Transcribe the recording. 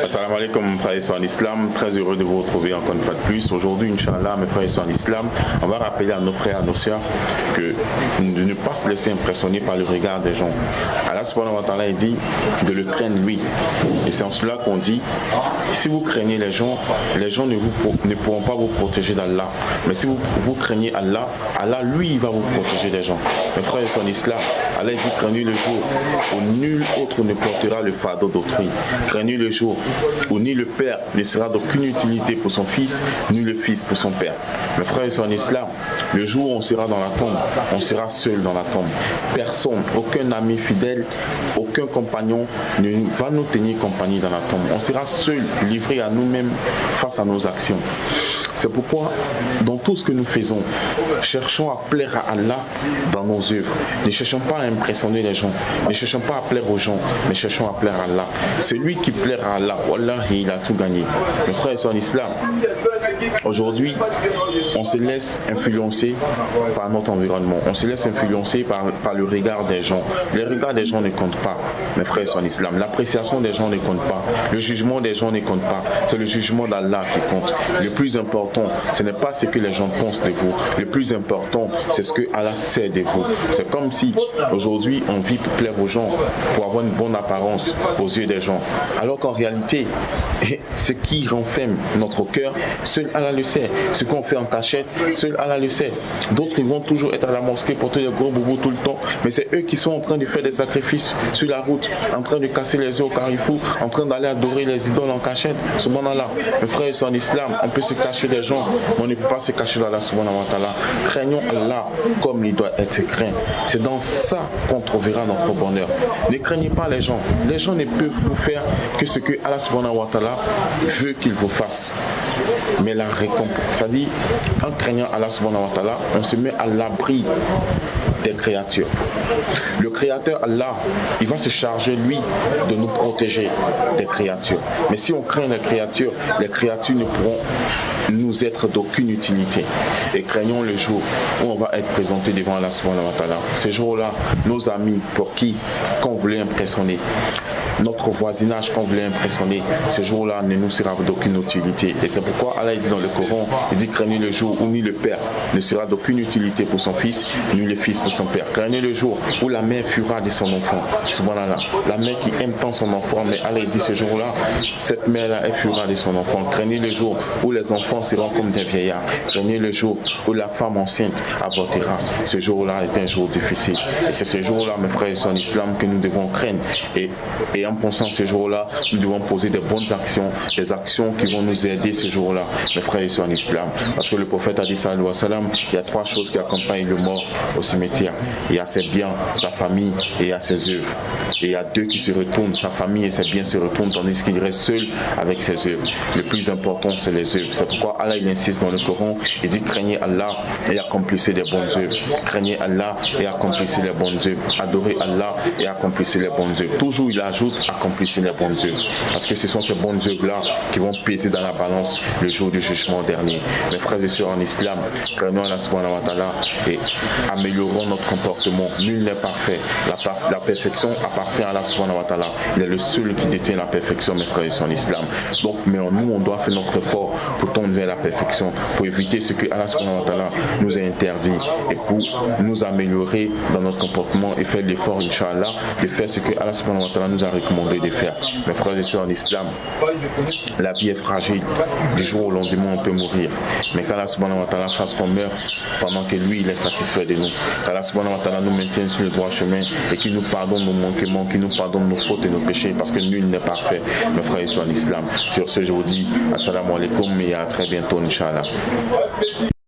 Assalamu alaikum, frères et sœurs en islam, très heureux de vous retrouver encore une fois de plus. Aujourd'hui, Inch'Allah, mes frères et sœurs en islam, on va rappeler à nos frères et à nos sœurs de ne pas se laisser impressionner par le regard des gens. Allah subhanahu wa ta'ala dit de le craindre lui. Et c'est en cela qu'on dit, si vous craignez les gens ne pourront pas vous protéger d'Allah. Mais si vous craignez Allah, Allah lui il va vous protéger des gens. Mes frères et sœurs en islam, Allah dit craignez le jour où nul autre ne portera le fardeau d'autrui. Craignez le jour où ni le père ne sera d'aucune utilité pour son fils, ni le fils pour son père. Mes frères et sœurs en islam, le jour où on sera dans la tombe, on sera seul dans la tombe. Personne, aucun ami fidèle, aucun compagnon ne va nous tenir compagnie dans la tombe. On sera seul, livré à nous-mêmes face à nos actions. C'est pourquoi, dans tout ce que nous faisons, cherchons à plaire à Allah dans nos œuvres. Ne cherchons pas à impressionner les gens. Ne cherchons pas à plaire aux gens, mais cherchons à plaire à Allah. Celui qui plaira à Allah, Wallahi, il a tout gagné. Mes frères et sœurs en islam, aujourd'hui, on se laisse influencer par notre environnement. On se laisse influencer par le regard des gens. Le regard des gens ne compte pas, mes frères et sœurs en islam. L'appréciation des gens ne compte pas. Le jugement des gens ne compte pas. C'est le jugement d'Allah qui compte. Le plus important, ce n'est pas ce que les gens pensent de vous. Le plus important, c'est ce que Allah sait de vous. C'est comme si aujourd'hui on vit pour plaire aux gens, pour avoir une bonne apparence aux yeux des gens. Alors qu'en réalité, ce qui renferme notre cœur, seul Allah le sait. Ce qu'on fait en cachette, seul Allah le sait. D'autres ils vont toujours être à la mosquée, porter des gros boubous tout le temps, mais c'est eux qui sont en train de faire des sacrifices sur la route, en train de casser les œufs au carrefour, en train d'aller adorer les idoles en cachette. Subhanallah. Mes frères et sœurs en islam, on peut se cacher des gens, mais on ne peut pas se cacher d'Allah subhanahu wa ta'ala. Craignons Allah comme il doit être craint. C'est dans ça qu'on trouvera notre bonheur. Ne craignez pas les gens. Les gens ne peuvent vous faire que ce que Allah subhanahu wa ta'ala veut qu'ils vous fassent. Mais la récompense, c'est-à-dire en craignant Allah subhanahu wa ta'ala, on se met à l'abri des créatures. Le créateur Allah, il va se charger lui de nous protéger des créatures. Mais si on craint les créatures ne pourront nous être d'aucune utilité. Et craignons le jour où on va être présenté devant Allah subhanahu wa ta'ala. Ces jours-là, nos amis pour qui qu'on voulait impressionner, notre voisinage qu'on voulait impressionner, ce jour-là ne nous sera d'aucune utilité. Et c'est pourquoi Allah dit dans le Coran, il dit craignez le jour où ni le père ne sera d'aucune utilité pour son fils, ni le fils pour son père. Craignez le jour où la mère fuira de son enfant. Subhanallah. La mère qui aime tant son enfant, mais Allah dit ce jour-là, cette mère-là, elle fuira de son enfant. Craignez le jour où les enfants seront comme des vieillards. Craignez le jour où la femme enceinte avortera. Ce jour-là est un jour difficile. Et c'est ce jour-là, mes frères et sœurs en islam, que nous devons craindre. Et en pensant ce jour-là, nous devons poser des bonnes actions, des actions qui vont nous aider ce jour-là, mes frères et sœurs en islam. Parce que le prophète a dit sallallahu alayhi wa sallam, il y a trois choses qui accompagnent le mort au cimetière. Il y a ses biens, sa famille et il y a ses œuvres. Et il y a deux qui se retournent, sa famille et ses biens se retournent, tandis qu'il reste seul avec ses œuvres. Le plus important, c'est les œuvres. C'est pourquoi Allah il insiste dans le Coran, il dit craignez Allah et accomplissez les bonnes œuvres. Craignez Allah et accomplissez les bonnes œuvres. Adorez Allah et accomplissez les bonnes œuvres. Toujours il ajoute accomplissez les bonnes œuvres. Parce que ce sont ces bonnes œuvres-là qui vont peser dans la balance le jour du jugement dernier. Mes frères et sœurs en islam, craignons Allah subhanahu wa ta'ala et améliorons notre comportement. Nul n'est parfait. La perfection appartient à Allah subhanahu wa ta'ala. Il est le seul qui détient la perfection, mes frères et sœurs en islam. Donc, mais nous, on doit faire notre effort pour tendre vers la perfection, pour éviter ce que Allah subhanahu wa ta'ala nous a interdit et pour nous améliorer dans notre comportement et faire l'effort, Inch'Allah, de faire ce que Allah subhanahu wa ta'ala nous a recommandé de faire. Mes frères et sœurs en islam, la vie est fragile. Du jour au lendemain, on peut mourir. Mais qu'Allah subhanahu wa ta'ala fasse qu'on meure pendant que lui, il est satisfait de nous. Qu'Allah subhanahu wa ta'ala nous maintienne sur le droit chemin et qu'il nous pardonne nos manquements, qu'il nous pardonne nos fautes et nos péchés, parce que nul n'est parfait, mes frères et sœurs en islam. Sur ce, je vous dis assalamu alaikum et à très bientôt, Inch'Allah.